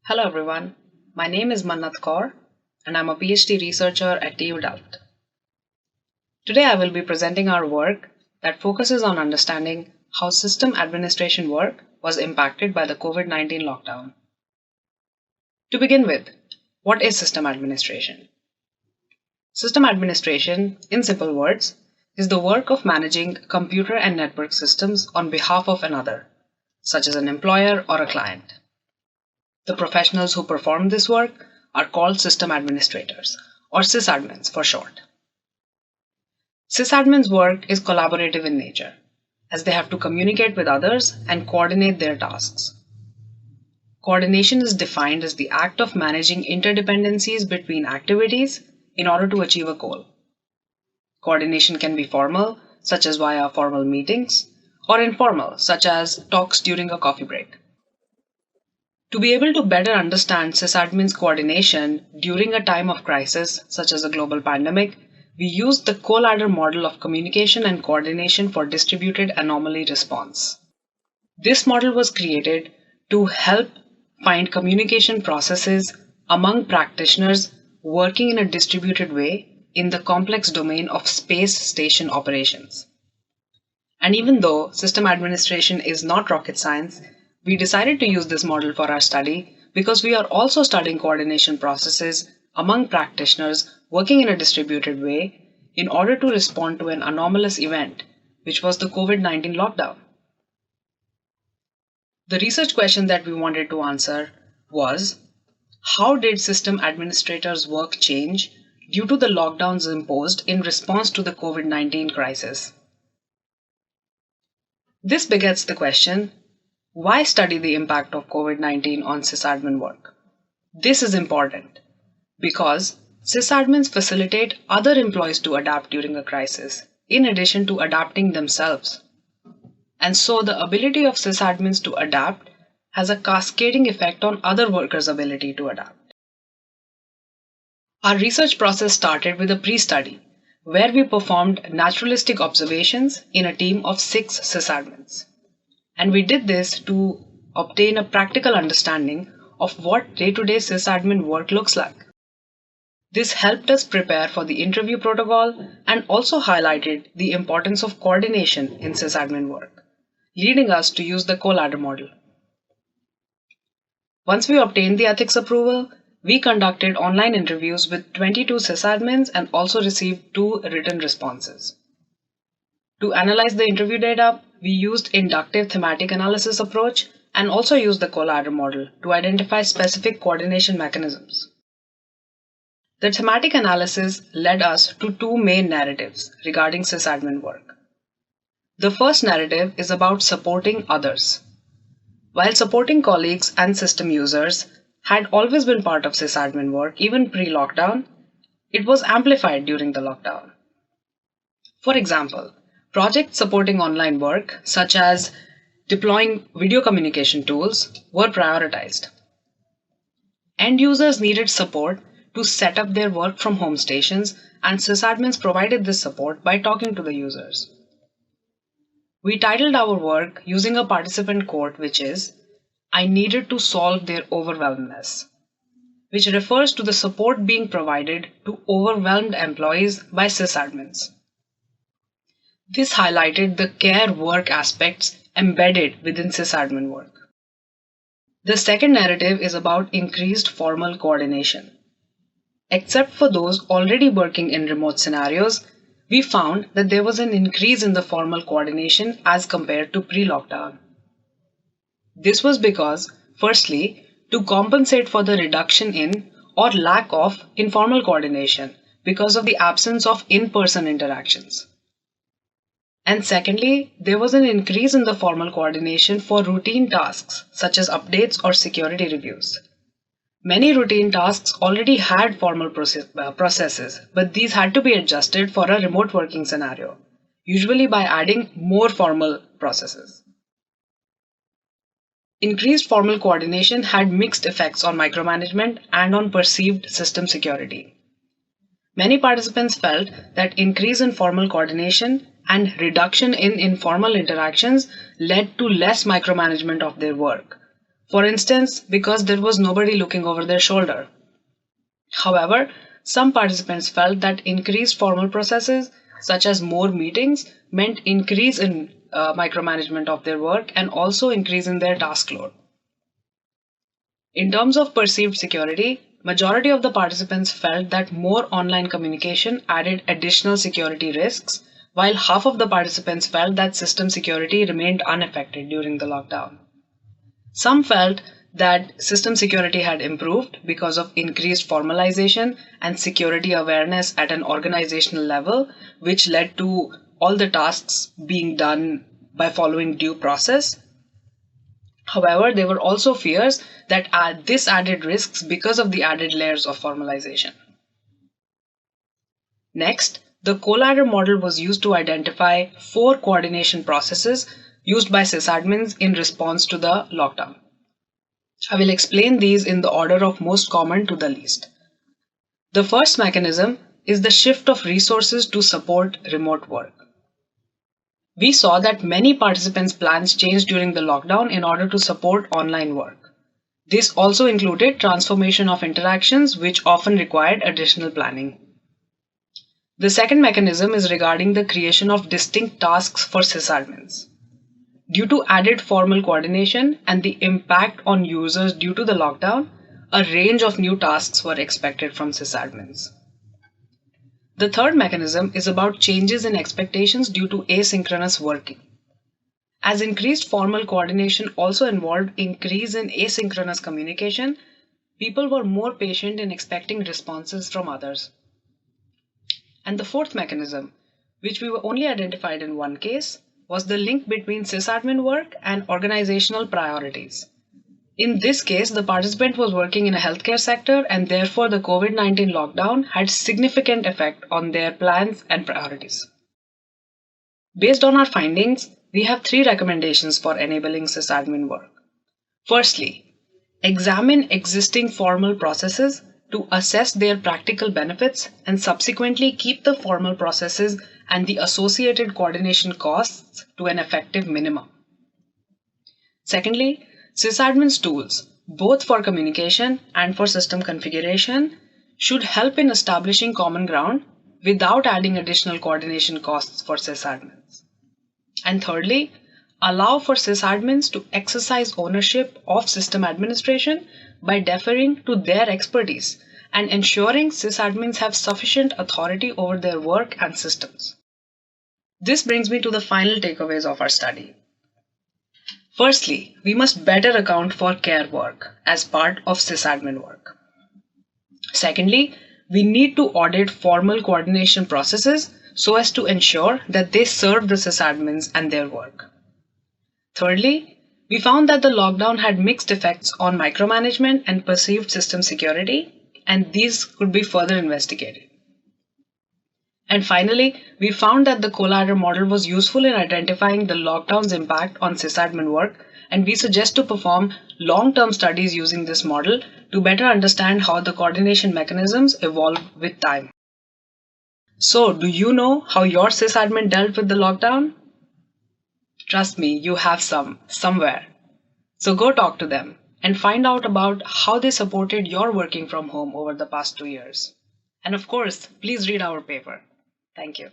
Hello everyone, my name is Mannat Kaur and I'm a PhD researcher at TU Delft. Today I will be presenting our work that focuses on understanding how system administration work was impacted by the COVID-19 lockdown. To begin with, what is system administration? System administration, in simple words, is the work of managing computer and network systems on behalf of another, such as an employer or a client. The professionals who perform this work are called system administrators, or sysadmins for short. Sysadmins' work is collaborative in nature, as they have to communicate with others and coordinate their tasks. Coordination is defined as the act of managing interdependencies between activities in order to achieve a goal. Coordination can be formal, such as via formal meetings, or informal, such as talks during a coffee break. To be able to better understand sysadmins' coordination during a time of crisis, such as a global pandemic, we used the co-ladder model of communication and coordination for distributed anomaly response. This model was created to help find communication processes among practitioners working in a distributed way in the complex domain of space station operations. And even though system administration is not rocket science, we decided to use this model for our study because we are also studying coordination processes among practitioners working in a distributed way in order to respond to an anomalous event, which was the COVID-19 lockdown. The research question that we wanted to answer was, how did system administrators' work change due to the lockdowns imposed in response to the COVID-19 crisis? This begets the question, why study the impact of COVID-19 on sysadmin work? This is important because sysadmins facilitate other employees to adapt during a crisis, in addition to adapting themselves. And so the ability of sysadmins to adapt has a cascading effect on other workers' ability to adapt. Our research process started with a pre-study, where we performed naturalistic observations in a team of 6 sysadmins. And we did this to obtain a practical understanding of what day-to-day sysadmin work looks like. This helped us prepare for the interview protocol and also highlighted the importance of coordination in sysadmin work, leading us to use the co-ladder model. Once we obtained the ethics approval, we conducted online interviews with 22 sysadmins and also received 2 written responses. To analyze the interview data, we used inductive thematic analysis approach and also used the co-ladder model to identify specific coordination mechanisms. The thematic analysis led us to 2 main narratives regarding sysadmin work. The first narrative is about supporting others. While supporting colleagues and system users had always been part of sysadmin work even pre-lockdown, it was amplified during the lockdown. For example, projects supporting online work, such as deploying video communication tools, were prioritized. End users needed support to set up their work from home stations, and sysadmins provided this support by talking to the users. We titled our work using a participant quote, which is, "I needed to solve their overwhelmness," which refers to the support being provided to overwhelmed employees by sysadmins. This highlighted the care work aspects embedded within sysadmin work. The second narrative is about increased formal coordination. Except for those already working in remote scenarios, we found that there was an increase in the formal coordination as compared to pre-lockdown. This was because, firstly, to compensate for the reduction in or lack of informal coordination because of the absence of in-person interactions. And secondly, there was an increase in the formal coordination for routine tasks such as updates or security reviews. Many routine tasks already had formal processes, but these had to be adjusted for a remote working scenario, usually by adding more formal processes. Increased formal coordination had mixed effects on micromanagement and on perceived system security. Many participants felt that increase in formal coordination and reduction in informal interactions led to less micromanagement of their work, For instance, because there was nobody looking over their shoulder. However, some participants felt that increased formal processes, such as more meetings, meant increase in micromanagement of their work and also increase in their task load. In terms of perceived security, majority of the participants felt that more online communication added additional security risks, while half of the participants felt that system security remained unaffected during the lockdown. Some felt that system security had improved because of increased formalization and security awareness at an organizational level, which led to all the tasks being done by following due process. However, there were also fears that this added risks because of the added layers of formalization. Next, the co-ladder model was used to identify 4 coordination processes used by sysadmins in response to the lockdown. I will explain these in the order of most common to the least. The first mechanism is the shift of resources to support remote work. We saw that many participants' plans changed during the lockdown in order to support online work. This also included transformation of interactions, which often required additional planning. The second mechanism is regarding the creation of distinct tasks for sysadmins. Due to added formal coordination and the impact on users due to the lockdown, a range of new tasks were expected from sysadmins. The third mechanism is about changes in expectations due to asynchronous working. As increased formal coordination also involved increase in asynchronous communication, people were more patient in expecting responses from others. And the fourth mechanism, which we were only identified in one case, was the link between sysadmin work and organizational priorities. In this case, the participant was working in a healthcare sector and therefore the COVID-19 lockdown had significant effect on their plans and priorities. Based on our findings, we have 3 recommendations for enabling sysadmin work. Firstly, examine existing formal processes to assess their practical benefits and subsequently keep the formal processes and the associated coordination costs to an effective minimum. Secondly, sysadmin's tools, both for communication and for system configuration, should help in establishing common ground without adding additional coordination costs for sysadmins. And thirdly, allow for sysadmins to exercise ownership of system administration by deferring to their expertise and ensuring sysadmins have sufficient authority over their work and systems. This brings me to the final takeaways of our study. Firstly, we must better account for care work as part of sysadmin work. Secondly, we need to audit formal coordination processes so as to ensure that they serve the sysadmins and their work. Thirdly, we found that the lockdown had mixed effects on micromanagement and perceived system security, and these could be further investigated. And finally, we found that the co-ladder model was useful in identifying the lockdown's impact on sysadmin work, and we suggest to perform long-term studies using this model to better understand how the coordination mechanisms evolve with time. So, do you know how your sysadmin dealt with the lockdown? Trust me, you have somewhere. So go talk to them and find out about how they supported your working from home over the past 2 years. And of course, please read our paper. Thank you.